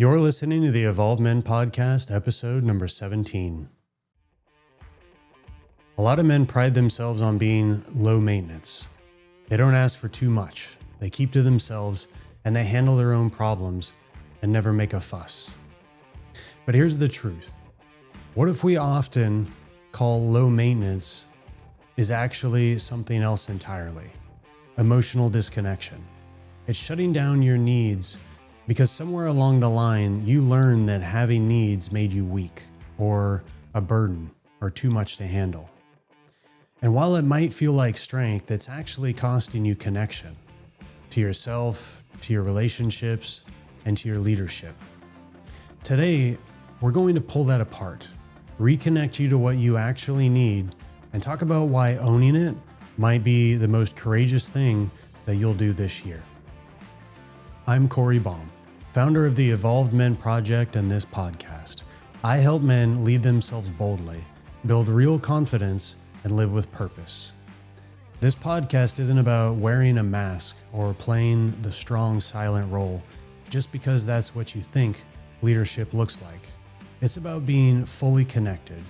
You're listening to the Evolved Men Podcast, episode number 17. A lot of men pride themselves on being low maintenance. They don't ask for too much. They keep to themselves and they handle their own problems and never make a fuss. But here's the truth. What if we often call low maintenance is actually something else entirely? Emotional disconnection. It's shutting down your needs because somewhere along the line, you learned that having needs made you weak or a burden or too much to handle. And while it might feel like strength, it's actually costing you connection to yourself, to your relationships, and to your leadership. Today, we're going to pull that apart, reconnect you to what you actually need, and talk about why owning it might be the most courageous thing that you'll do this year. I'm Corey Baum, founder of the Evolved Men Project and this podcast. I help men lead themselves boldly, build real confidence, and live with purpose. This podcast isn't about wearing a mask or playing the strong, silent role just because that's what you think leadership looks like. It's about being fully connected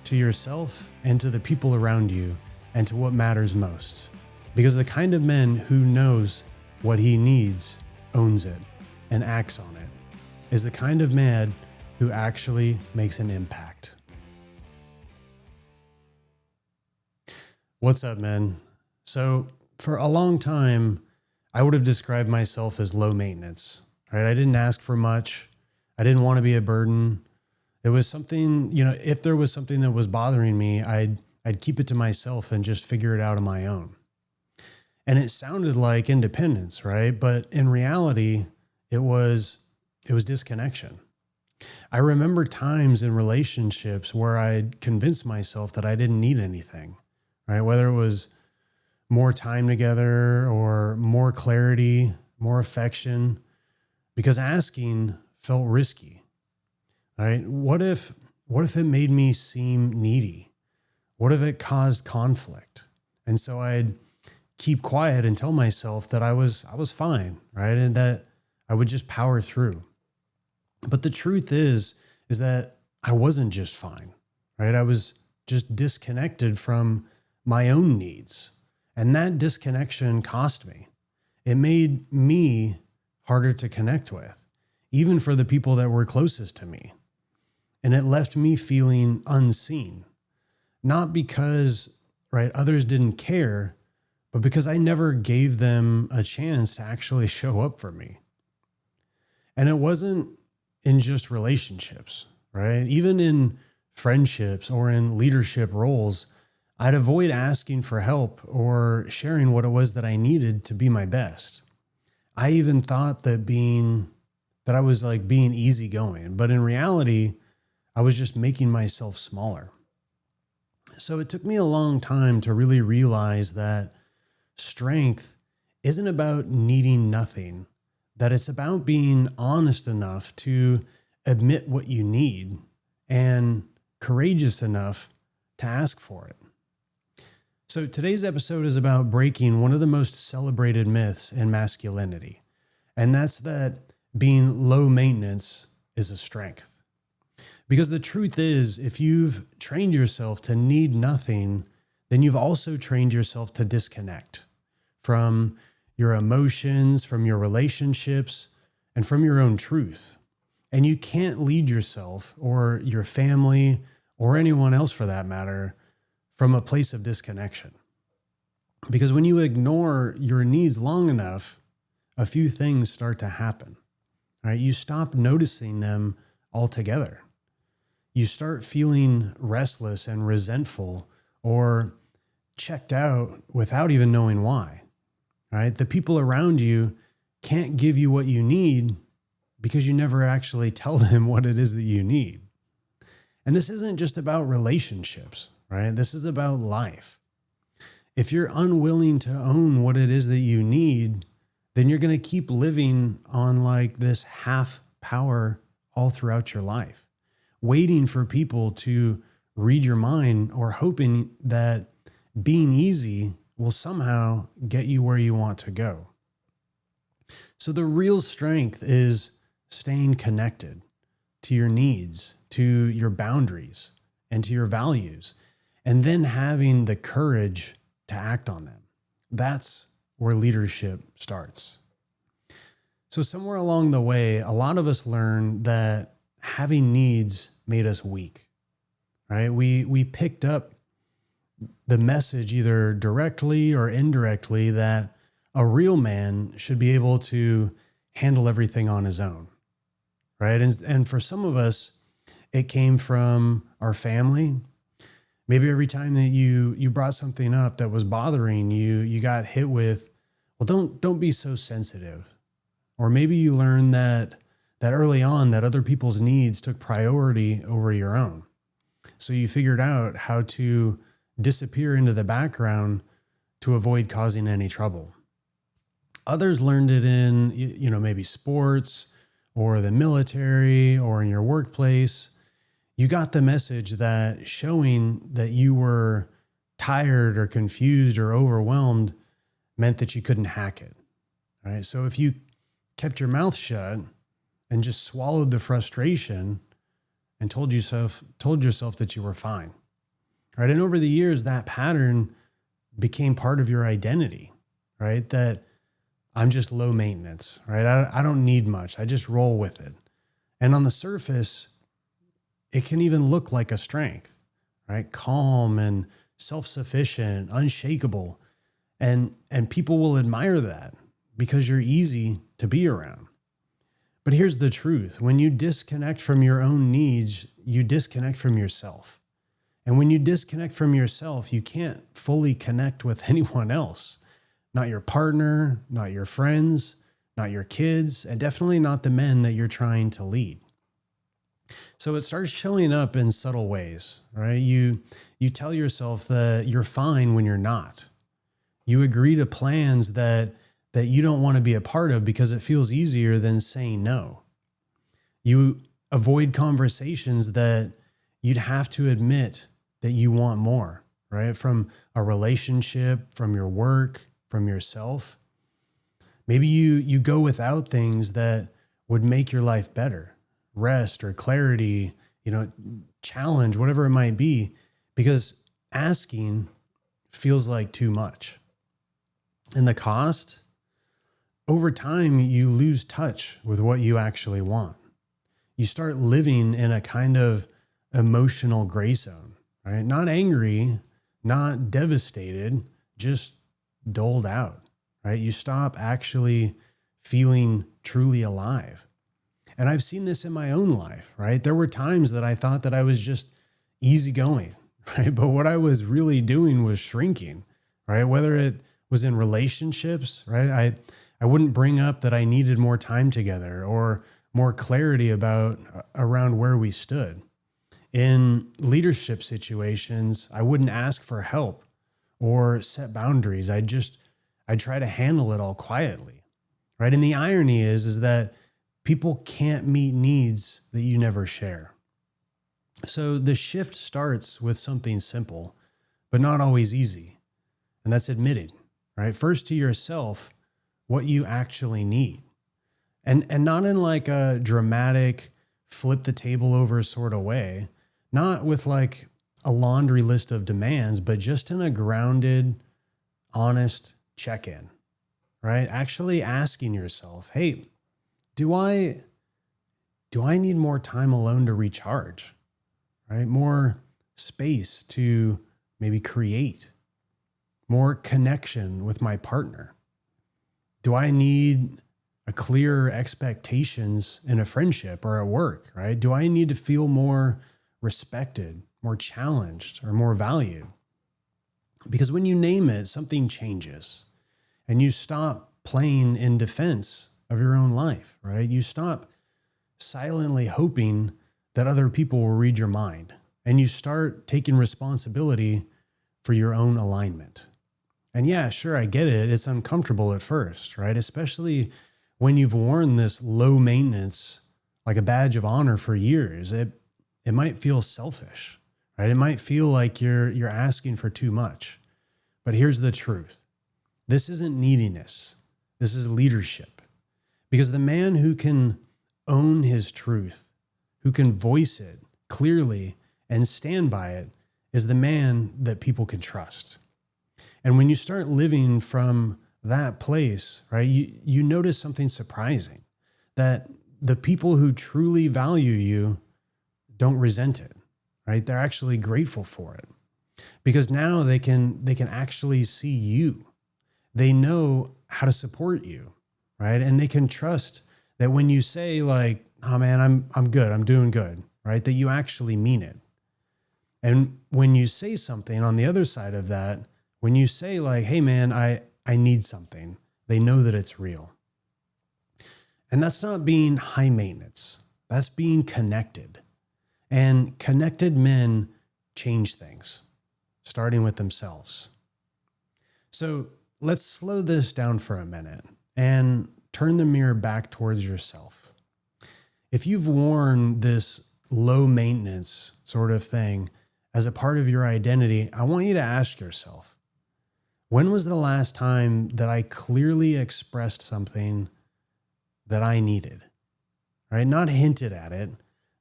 to yourself and to the people around you and to what matters most. Because the kind of man who knows what he needs, owns it, and acts on it is the kind of man who actually makes an impact. What's up, man? So for a long time, I would have described myself as low maintenance, right? I didn't ask for much. I didn't want to be a burden. It was something, if there was something that was bothering me, I'd keep it to myself and just figure it out on my own. And it sounded like independence, right? But in reality, it was disconnection. I remember times in relationships where I'd convinced myself that I didn't need anything, right? Whether it was more time together or more clarity, more affection, because asking felt risky, right? What if it made me seem needy? What if it caused conflict? And so I'd keep quiet and tell myself that I was fine, right? And that I would just power through. But the truth is that I wasn't just fine, right? I was just disconnected from my own needs. And that disconnection cost me. It made me harder to connect with, even for the people that were closest to me. And it left me feeling unseen, not because, right, others didn't care, but because I never gave them a chance to actually show up for me. And it wasn't in just relationships, right? Even in friendships or in leadership roles, I'd avoid asking for help or sharing what it was that I needed to be my best. I even thought that I was like being easygoing, but in reality, I was just making myself smaller. So it took me a long time to really realize that strength isn't about needing nothing, that it's about being honest enough to admit what you need and courageous enough to ask for it. So today's episode is about breaking one of the most celebrated myths in masculinity, and that's that being low maintenance is a strength. Because the truth is, if you've trained yourself to need nothing, then you've also trained yourself to disconnect from your emotions, from your relationships, and from your own truth. And you can't lead yourself or your family or anyone else for that matter from a place of disconnection. Because when you ignore your needs long enough, a few things start to happen, right? You stop noticing them altogether. You start feeling restless and resentful or checked out without even knowing why, right? The people around you can't give you what you need because you never actually tell them what it is that you need. And this isn't just about relationships, right? This is about life. If you're unwilling to own what it is that you need, then you're going to keep living on like this half power all throughout your life, waiting for people to read your mind or hoping that being easy will somehow get you where you want to go. So the real strength is staying connected to your needs, to your boundaries, and to your values, and then having the courage to act on them. That's where leadership starts. So somewhere along the way, a lot of us learned that having needs made us weak, right? We picked up the message either directly or indirectly that a real man should be able to handle everything on his own, right? And for some of us, it came from our family. Maybe every time that you brought something up that was bothering you, you got hit with, well, don't be so sensitive. Or maybe you learned that early on that other people's needs took priority over your own. So you figured out how to disappear into the background to avoid causing any trouble. Others learned it in, maybe sports or the military or in your workplace. You got the message that showing that you were tired or confused or overwhelmed meant that you couldn't hack it, right? So if you kept your mouth shut and just swallowed the frustration and told yourself that you were fine, right? And over the years, that pattern became part of your identity, right? That I'm just low maintenance, right? I don't need much. I just roll with it. And on the surface, it can even look like a strength, right? Calm and self-sufficient, unshakable. And people will admire that because you're easy to be around. But here's the truth. When you disconnect from your own needs, you disconnect from yourself. And when you disconnect from yourself, you can't fully connect with anyone else. Not your partner, not your friends, not your kids, and definitely not the men that you're trying to lead. So it starts showing up in subtle ways, right? You tell yourself that you're fine when you're not. You agree to plans that you don't want to be a part of because it feels easier than saying no. You avoid conversations that you'd have to admit that you want more, right? From a relationship, from your work, from yourself. Maybe you go without things that would make your life better, rest or clarity, challenge, whatever it might be, because asking feels like too much. And the cost, over time, you lose touch with what you actually want. You start living in a kind of emotional gray zone, right? Not angry, not devastated, just doled out, right? You stop actually feeling truly alive. And I've seen this in my own life, right? There were times that I thought that I was just easygoing, right? But what I was really doing was shrinking, right? Whether it was in relationships, right? I wouldn't bring up that I needed more time together or more clarity around where we stood. In leadership situations, I wouldn't ask for help or set boundaries. I'd try to handle it all quietly, right? And the irony is that people can't meet needs that you never share. So the shift starts with something simple, but not always easy. And that's admitting, right? First to yourself, what you actually need. And not in like a dramatic flip the table over sort of way, not with like a laundry list of demands, but just in a grounded, honest check-in, right? Actually asking yourself, hey, do I need more time alone to recharge, right? More space to maybe create, more connection with my partner. Do I need a clearer expectations in a friendship or at work, right? Do I need to feel more respected, more challenged, or more valued? Because when you name it, something changes and you stop playing in defense of your own life, right? You stop silently hoping that other people will read your mind and you start taking responsibility for your own alignment. And yeah, sure, I get it. It's uncomfortable at first, right? Especially when you've worn this low maintenance like a badge of honor for years. It might feel selfish, right? It might feel like you're asking for too much. But here's the truth. This isn't neediness. This is leadership. Because the man who can own his truth, who can voice it clearly and stand by it, is the man that people can trust. And when you start living from that place, right, you notice something surprising, that the people who truly value you don't resent it, right? They're actually grateful for it, because now they can actually see you. They know how to support you, right? And they can trust that when you say like, "Oh man, I'm good. I'm doing good," right? That you actually mean it. And when you say something on the other side of that, when you say like, "Hey man, I need something," they know that it's real. And that's not being high maintenance. That's being connected. And connected men change things, starting with themselves. So let's slow this down for a minute and turn the mirror back towards yourself. If you've worn this low maintenance sort of thing as a part of your identity, I want you to ask yourself, when was the last time that I clearly expressed something that I needed, right? Not hinted at it,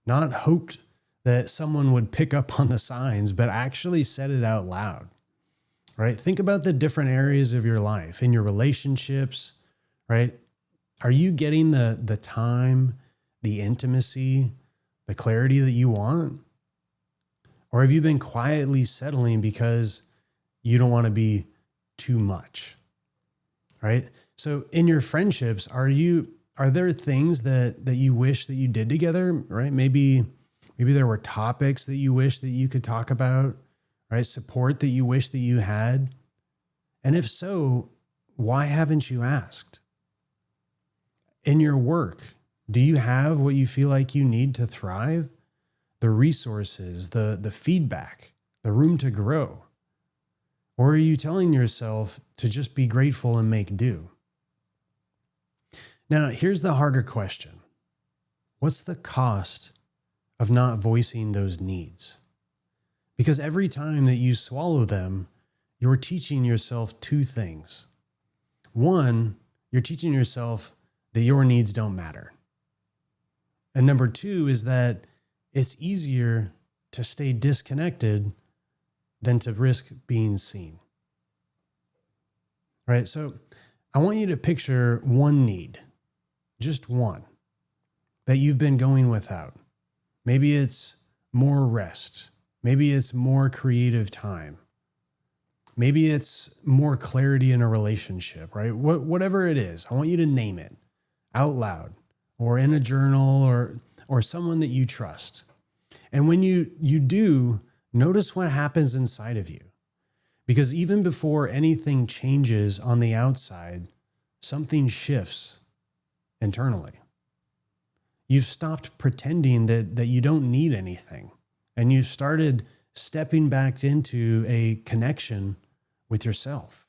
not hoped that someone would pick up on the signs, but actually said it out loud, right? Think about the different areas of your life, in your relationships, right? Are you getting the time, the intimacy, the clarity that you want? Or have you been quietly settling because you don't want to be too much, right? So in your friendships, are there things that you wish that you did together, right? Maybe there were topics that you wish that you could talk about, right? Support that you wish that you had. And if so, why haven't you asked? In your work, do you have what you feel like you need to thrive? The resources, the feedback, the room to grow? Or are you telling yourself to just be grateful and make do? Now, here's the harder question. What's the cost of not voicing those needs? Because every time that you swallow them, you're teaching yourself two things. One, you're teaching yourself that your needs don't matter. And number two is that it's easier to stay disconnected than to risk being seen. Right? So I want you to picture one need, just one, that you've been going without. Maybe it's more rest. Maybe it's more creative time. Maybe it's more clarity in a relationship, right? Whatever it is, I want you to name it out loud or in a journal or someone that you trust. And when you do, notice what happens inside of you. Because even before anything changes on the outside, something shifts internally. You've stopped pretending that you don't need anything, and you've started stepping back into a connection with yourself.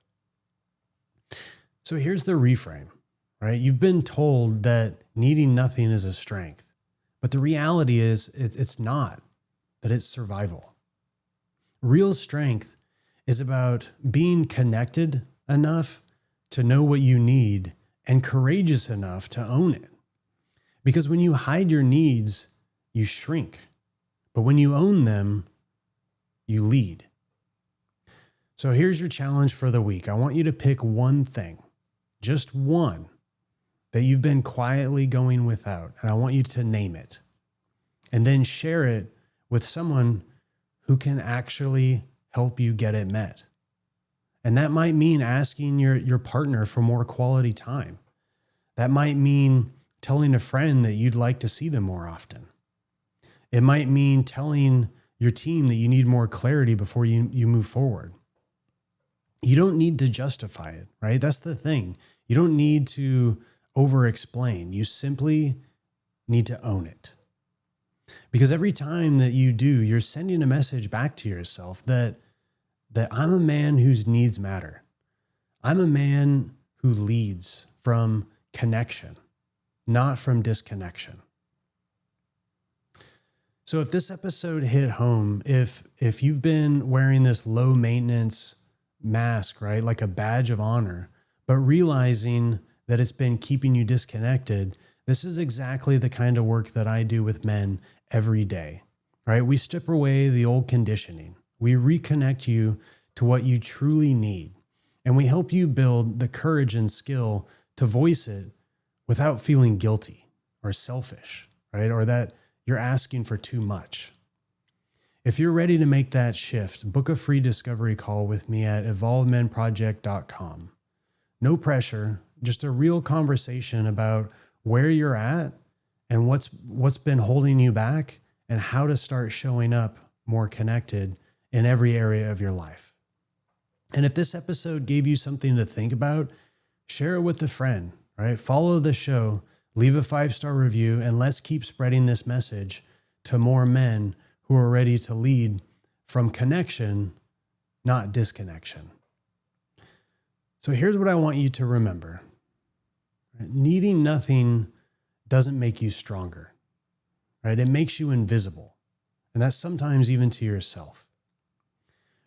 So here's the reframe, right? You've been told that needing nothing is a strength, but the reality is it's not, that it's survival. Real strength is about being connected enough to know what you need and courageous enough to own it. Because when you hide your needs, you shrink. But when you own them, you lead. So here's your challenge for the week. I want you to pick one thing, just one, that you've been quietly going without. And I want you to name it. And then share it with someone who can actually help you get it met. And that might mean asking your partner for more quality time. That might mean telling a friend that you'd like to see them more often. It might mean telling your team that you need more clarity before you move forward. You don't need to justify it, right? That's the thing. You don't need to over-explain. You simply need to own it. Because every time that you do, you're sending a message back to yourself that I'm a man whose needs matter. I'm a man who leads from connection, not from disconnection. So if this episode hit home, if you've been wearing this low maintenance mask, right, like a badge of honor, but realizing that it's been keeping you disconnected, This is exactly the kind of work that I do with men every day, right? We strip away the old conditioning. We reconnect you to what you truly need. And we help you build the courage and skill to voice it without feeling guilty or selfish, right? Or that you're asking for too much. If you're ready to make that shift, book a free discovery call with me at evolvemenproject.com. No pressure, just a real conversation about where you're at and what's been holding you back and how to start showing up more connected in every area of your life. And if this episode gave you something to think about, share it with a friend, right? Follow the show, leave a 5-star review, and let's keep spreading this message to more men who are ready to lead from connection, not disconnection. So here's what I want you to remember. Needing nothing doesn't make you stronger, right? It makes you invisible. And that's sometimes even to yourself.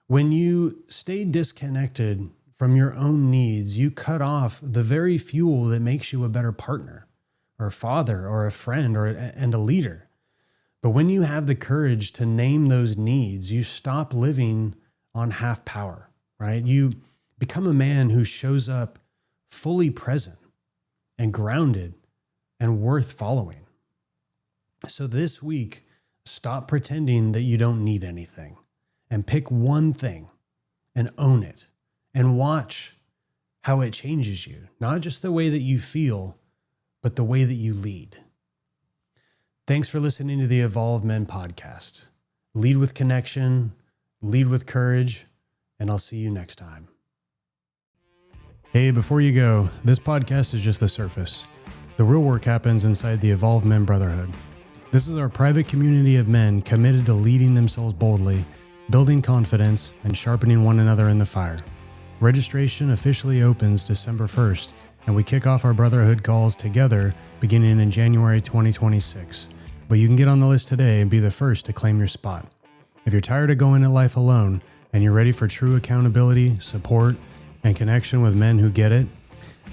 When you stay disconnected from your own needs, you cut off the very fuel that makes you a better partner or a father or a friend and a leader. But when you have the courage to name those needs, you stop living on half power, right? You become a man who shows up fully present and grounded and worth following. So this week, stop pretending that you don't need anything and pick one thing and own it and watch how it changes you. Not just the way that you feel, but the way that you lead. Thanks for listening to the Evolve Men podcast. Lead with connection, lead with courage, and I'll see you next time. Hey, before you go, this podcast is just the surface. The real work happens inside the Evolve Men Brotherhood. This is our private community of men committed to leading themselves boldly, building confidence, and sharpening one another in the fire. Registration officially opens December 1st, and we kick off our brotherhood calls together beginning in January 2026. But you can get on the list today and be the first to claim your spot. If you're tired of going at life alone and you're ready for true accountability, support, and connection with men who get it,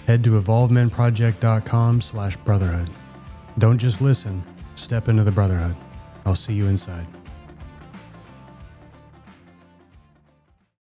head to evolvemenproject.com/brotherhood. Don't just listen, step into the brotherhood. I'll see you inside.